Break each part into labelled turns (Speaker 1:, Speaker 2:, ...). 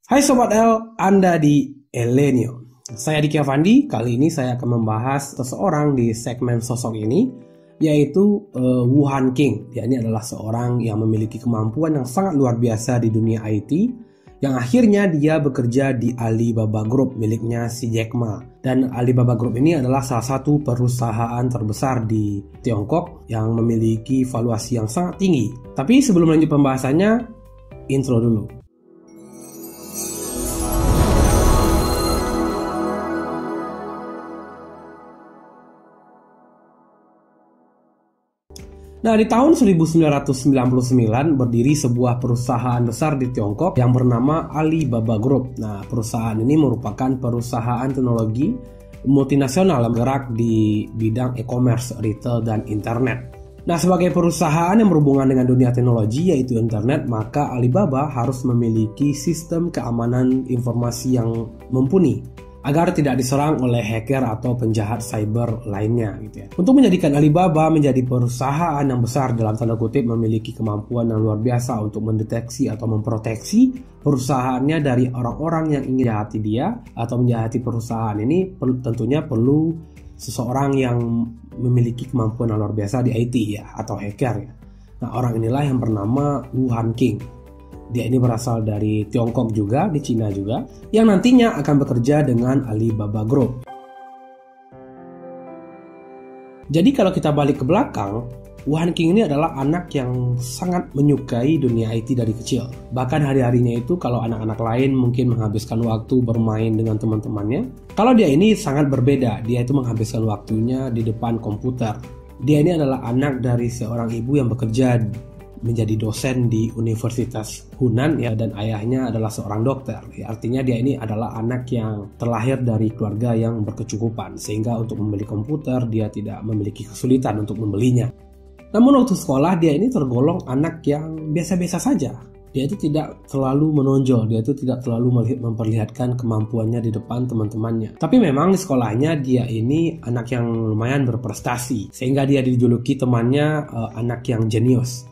Speaker 1: Hai Sobat L, Anda di Elenio. Saya Diki Avandi, kali ini saya akan membahas seseorang di segmen sosok ini, yaitu Woo Han King. Dia ini adalah seorang yang memiliki kemampuan yang sangat luar biasa di dunia IT, yang akhirnya dia bekerja di Alibaba Group miliknya si Jack Ma. Dan Alibaba Group ini adalah salah satu perusahaan terbesar di Tiongkok yang memiliki valuasi yang sangat tinggi. Tapi sebelum lanjut pembahasannya, intro dulu. Nah, di tahun 1999 berdiri sebuah perusahaan besar di Tiongkok yang bernama Alibaba Group. Nah, perusahaan ini merupakan perusahaan teknologi multinasional yang bergerak di bidang e-commerce, retail, dan internet. Nah, sebagai perusahaan yang berhubungan dengan dunia teknologi yaitu internet, maka Alibaba harus memiliki sistem keamanan informasi yang mumpuni agar tidak diserang oleh hacker atau penjahat cyber lainnya gitu ya. Untuk menjadikan Alibaba menjadi perusahaan yang besar dalam tanda kutip memiliki kemampuan yang luar biasa untuk mendeteksi atau memproteksi perusahaannya dari orang-orang yang ingin menjahati dia atau menjahati perusahaan ini, tentunya perlu seseorang yang memiliki kemampuan yang luar biasa di IT ya, atau hacker ya. Nah, orang inilah yang bernama Woo Han King. Dia ini berasal dari Tiongkok juga, di Cina juga, yang nantinya akan bekerja dengan Alibaba Group. Jadi kalau kita balik ke belakang, Woo Han King ini adalah anak yang sangat menyukai dunia IT dari kecil. Bahkan hari-harinya itu kalau anak-anak lain mungkin menghabiskan waktu bermain dengan teman-temannya, kalau dia ini sangat berbeda. Dia itu menghabiskan waktunya di depan komputer. Dia ini adalah anak dari seorang ibu yang bekerja menjadi dosen di Universitas Hunan ya, dan ayahnya adalah seorang dokter ya, artinya dia ini adalah anak yang terlahir dari keluarga yang berkecukupan sehingga untuk membeli komputer dia tidak memiliki kesulitan untuk membelinya. Namun waktu sekolah dia ini tergolong anak yang biasa-biasa saja. Dia itu tidak terlalu menonjol, dia itu tidak terlalu memperlihatkan kemampuannya di depan teman-temannya. Tapi memang di sekolahnya dia ini anak yang lumayan berprestasi sehingga dia dijuluki temannya anak yang jenius.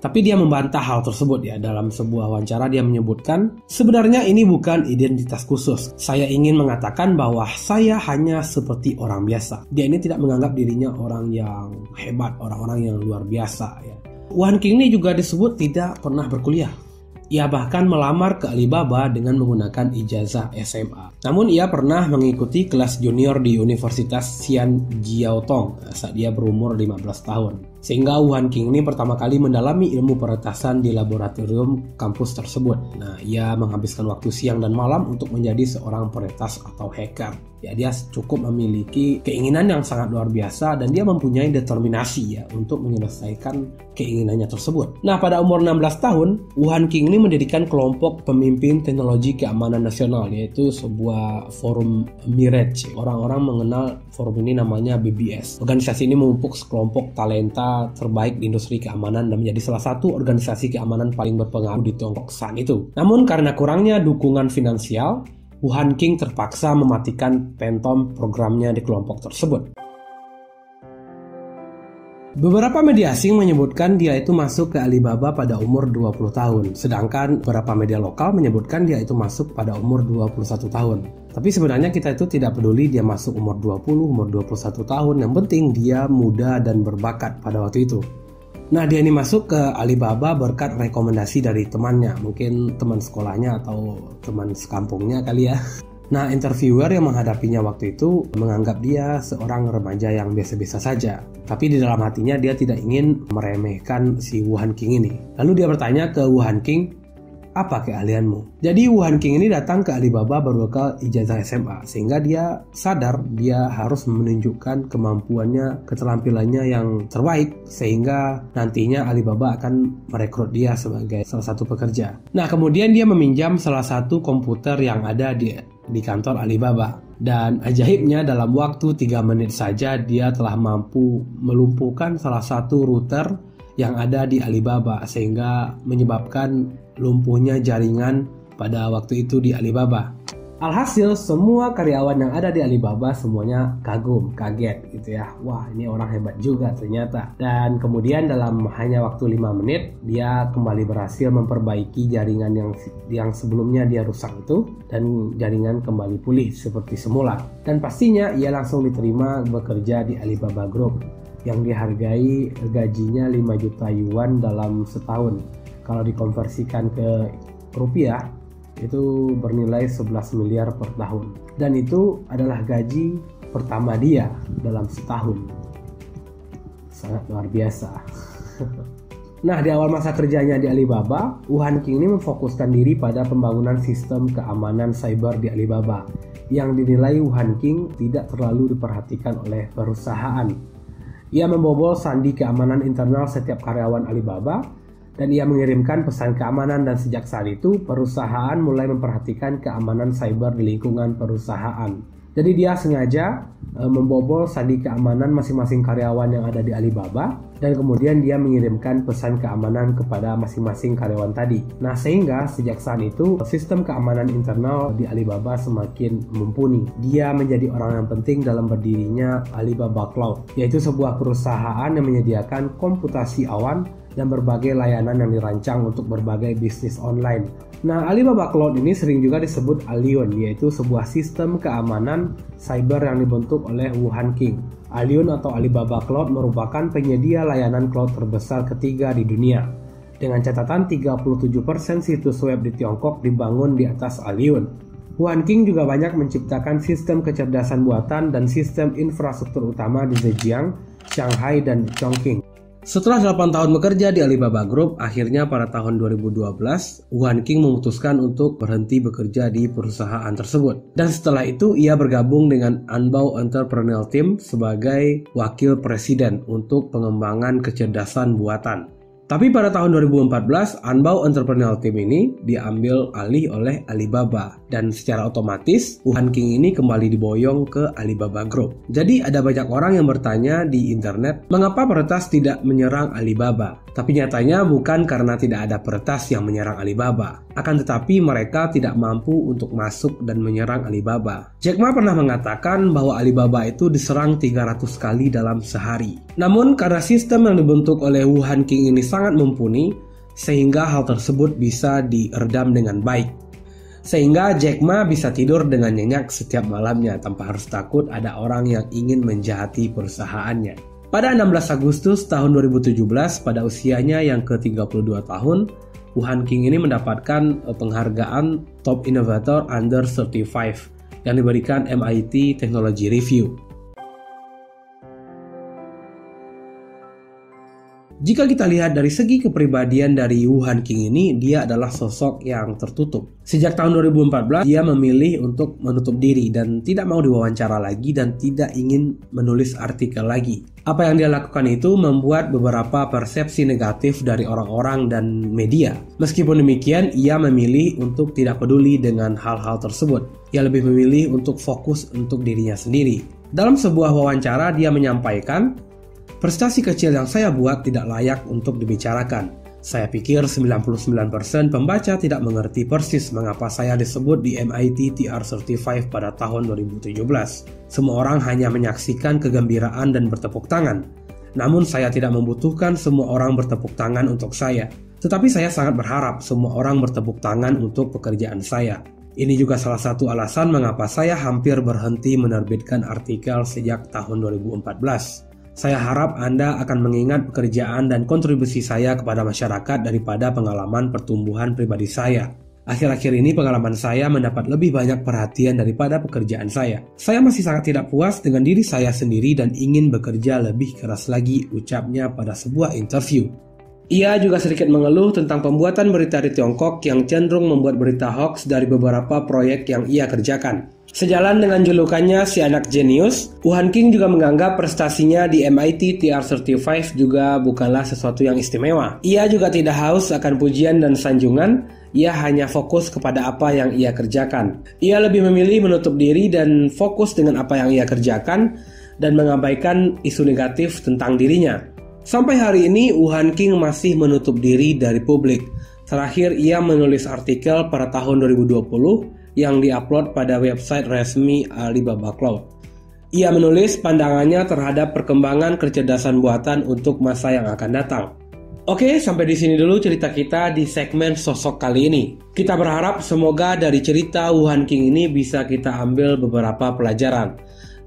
Speaker 1: Tapi dia membantah hal tersebut ya. Dalam sebuah wawancara dia menyebutkan, sebenarnya ini bukan identitas khusus. Saya ingin mengatakan bahwa saya hanya seperti orang biasa. Dia ini tidak menganggap dirinya orang yang hebat, orang-orang yang luar biasa ya. Woo Han King ini juga disebut tidak pernah berkuliah. Ia bahkan melamar ke Alibaba dengan menggunakan ijazah SMA. Namun ia pernah mengikuti kelas junior di Universitas Xian Jiaotong saat dia berumur 15 tahun. Sehingga Woo Han King ini pertama kali mendalami ilmu peretasan di laboratorium kampus tersebut. Nah, ia menghabiskan waktu siang dan malam untuk menjadi seorang peretas atau hacker. Ya, dia cukup memiliki keinginan yang sangat luar biasa dan dia mempunyai determinasi ya untuk menyelesaikan keinginannya tersebut. Nah, pada umur 16 tahun, Woo Han King ini mendirikan kelompok pemimpin teknologi keamanan nasional, yaitu sebuah forum Mirage. Orang-orang mengenal forum ini namanya BBS. Organisasi ini memupuk sekelompok talenta terbaik di industri keamanan dan menjadi salah satu organisasi keamanan paling berpengaruh di Tiongkok saat itu. Namun karena kurangnya dukungan finansial, Woo Han King terpaksa mematikan Phantom programnya di kelompok tersebut. Beberapa media asing menyebutkan dia itu masuk ke Alibaba pada umur 20 tahun, sedangkan beberapa media lokal menyebutkan dia itu masuk pada umur 21 tahun. Tapi sebenarnya kita itu tidak peduli dia masuk umur 20, umur 21 tahun, yang penting dia muda dan berbakat pada waktu itu. Nah, dia ini masuk ke Alibaba berkat rekomendasi dari temannya, mungkin teman sekolahnya atau teman sekampungnya kali ya. Nah, interviewer yang menghadapinya waktu itu menganggap dia seorang remaja yang biasa-biasa saja. Tapi di dalam hatinya dia tidak ingin meremehkan si Woo Han King ini. Lalu dia bertanya ke Woo Han King, apa keahlianmu? Jadi Woo Han King ini datang ke Alibaba berbekal ijazah SMA, sehingga dia sadar dia harus menunjukkan kemampuannya, keterampilannya yang terbaik, sehingga nantinya Alibaba akan merekrut dia sebagai salah satu pekerja. Nah, kemudian dia meminjam salah satu komputer yang ada di kantor Alibaba. Dan ajaibnya dalam waktu 3 menit saja dia telah mampu melumpuhkan salah satu router yang ada di Alibaba sehingga menyebabkan lumpuhnya jaringan pada waktu itu di Alibaba. Alhasil semua karyawan yang ada di Alibaba semuanya kaget gitu ya. Wah, ini orang hebat juga ternyata. Dan kemudian dalam hanya waktu 5 menit dia kembali berhasil memperbaiki jaringan yang sebelumnya dia rusak itu, dan jaringan kembali pulih seperti semula. Dan pastinya ia langsung diterima bekerja di Alibaba Group yang dihargai gajinya 5 juta yuan dalam setahun. Kalau dikonversikan ke rupiah itu bernilai 11 miliar per tahun, dan itu adalah gaji pertama dia dalam setahun. Sangat luar biasa. Nah, di awal masa kerjanya di Alibaba, Wu Hanqing ini memfokuskan diri pada pembangunan sistem keamanan cyber di Alibaba yang dinilai Wu Hanqing tidak terlalu diperhatikan oleh perusahaan. Ia membobol sandi keamanan internal setiap karyawan Alibaba dan ia mengirimkan pesan keamanan, dan sejak saat itu perusahaan mulai memperhatikan keamanan cyber di lingkungan perusahaan. Jadi dia sengaja membobol sandi keamanan masing-masing karyawan yang ada di Alibaba, dan kemudian dia mengirimkan pesan keamanan kepada masing-masing karyawan tadi. Nah, sehingga sejak saat itu sistem keamanan internal di Alibaba semakin mumpuni. Dia menjadi orang yang penting dalam berdirinya Alibaba Cloud, yaitu sebuah perusahaan yang menyediakan komputasi awan dan berbagai layanan yang dirancang untuk berbagai bisnis online. Nah, Alibaba Cloud ini sering juga disebut Allion, yaitu sebuah sistem keamanan cyber yang dibentuk oleh Wu Hanqing. Allion atau Alibaba Cloud merupakan penyedia layanan cloud terbesar ketiga di dunia. Dengan catatan 37% situs web di Tiongkok dibangun di atas Allion. Wu Hanqing juga banyak menciptakan sistem kecerdasan buatan dan sistem infrastruktur utama di Zhejiang, Shanghai, dan Chongqing. Setelah 8 tahun bekerja di Alibaba Group, akhirnya pada tahun 2012, Wu Hanqing memutuskan untuk berhenti bekerja di perusahaan tersebut. Dan setelah itu, ia bergabung dengan Anbao Entrepreneurial Team sebagai wakil presiden untuk pengembangan kecerdasan buatan. Tapi pada tahun 2014, Anbao Entrepreneurial Team ini diambil alih oleh Alibaba, dan secara otomatis Wu Hanqing ini kembali diboyong ke Alibaba Group. Jadi ada banyak orang yang bertanya di internet, mengapa peretas tidak menyerang Alibaba? Tapi nyatanya bukan karena tidak ada peretas yang menyerang Alibaba, akan tetapi mereka tidak mampu untuk masuk dan menyerang Alibaba. Jack Ma pernah mengatakan bahwa Alibaba itu diserang 300 kali dalam sehari. Namun karena sistem yang dibentuk oleh Wu Hanqing ini sangat mumpuni, sehingga hal tersebut bisa diredam dengan baik. Sehingga Jack Ma bisa tidur dengan nyenyak setiap malamnya tanpa harus takut ada orang yang ingin menjahati perusahaannya. Pada 16 Agustus tahun 2017, pada usianya yang ke-32 tahun, Wu Hanqing ini mendapatkan penghargaan Top Innovator Under 35 yang diberikan MIT Technology Review. Jika kita lihat dari segi kepribadian dari Wu Hanqing ini, dia adalah sosok yang tertutup. Sejak tahun 2014, dia memilih untuk menutup diri dan tidak mau diwawancara lagi dan tidak ingin menulis artikel lagi. Apa yang dia lakukan itu membuat beberapa persepsi negatif dari orang-orang dan media. Meskipun demikian, ia memilih untuk tidak peduli dengan hal-hal tersebut. Ia lebih memilih untuk fokus untuk dirinya sendiri. Dalam sebuah wawancara, dia menyampaikan, "Prestasi kecil yang saya buat tidak layak untuk dibicarakan. Saya pikir 99% pembaca tidak mengerti persis mengapa saya disebut di MIT TR35 pada tahun 2017. Semua orang hanya menyaksikan kegembiraan dan bertepuk tangan. Namun saya tidak membutuhkan semua orang bertepuk tangan untuk saya. Tetapi saya sangat berharap semua orang bertepuk tangan untuk pekerjaan saya. Ini juga salah satu alasan mengapa saya hampir berhenti menerbitkan artikel sejak tahun 2014. Saya harap Anda akan mengingat pekerjaan dan kontribusi saya kepada masyarakat daripada pengalaman pertumbuhan pribadi saya. Akhir-akhir ini pengalaman saya mendapat lebih banyak perhatian daripada pekerjaan saya. Saya masih sangat tidak puas dengan diri saya sendiri dan ingin bekerja lebih keras lagi," ucapnya pada sebuah interview. Ia juga sedikit mengeluh tentang pembuatan berita di Tiongkok yang cenderung membuat berita hoax dari beberapa proyek yang ia kerjakan. Sejalan dengan julukannya si anak jenius, Wu Hanqing juga menganggap prestasinya di MIT TR35 juga bukanlah sesuatu yang istimewa. Ia juga tidak haus akan pujian dan sanjungan, ia hanya fokus kepada apa yang ia kerjakan. Ia lebih memilih menutup diri dan fokus dengan apa yang ia kerjakan dan mengabaikan isu negatif tentang dirinya. Sampai hari ini, Wu Hanqing masih menutup diri dari publik. Terakhir, ia menulis artikel pada tahun 2020 yang diupload pada website resmi Alibaba Cloud. Ia menulis pandangannya terhadap perkembangan kecerdasan buatan untuk masa yang akan datang. Oke, sampai di sini dulu cerita kita di segmen sosok kali ini. Kita berharap semoga dari cerita Wu Hanqing ini bisa kita ambil beberapa pelajaran,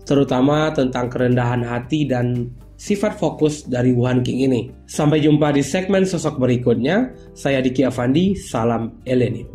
Speaker 1: terutama tentang kerendahan hati dan sifat fokus dari Wu Hanqing ini. Sampai jumpa di segmen sosok berikutnya. Saya Diki Afandi, salam Eleni.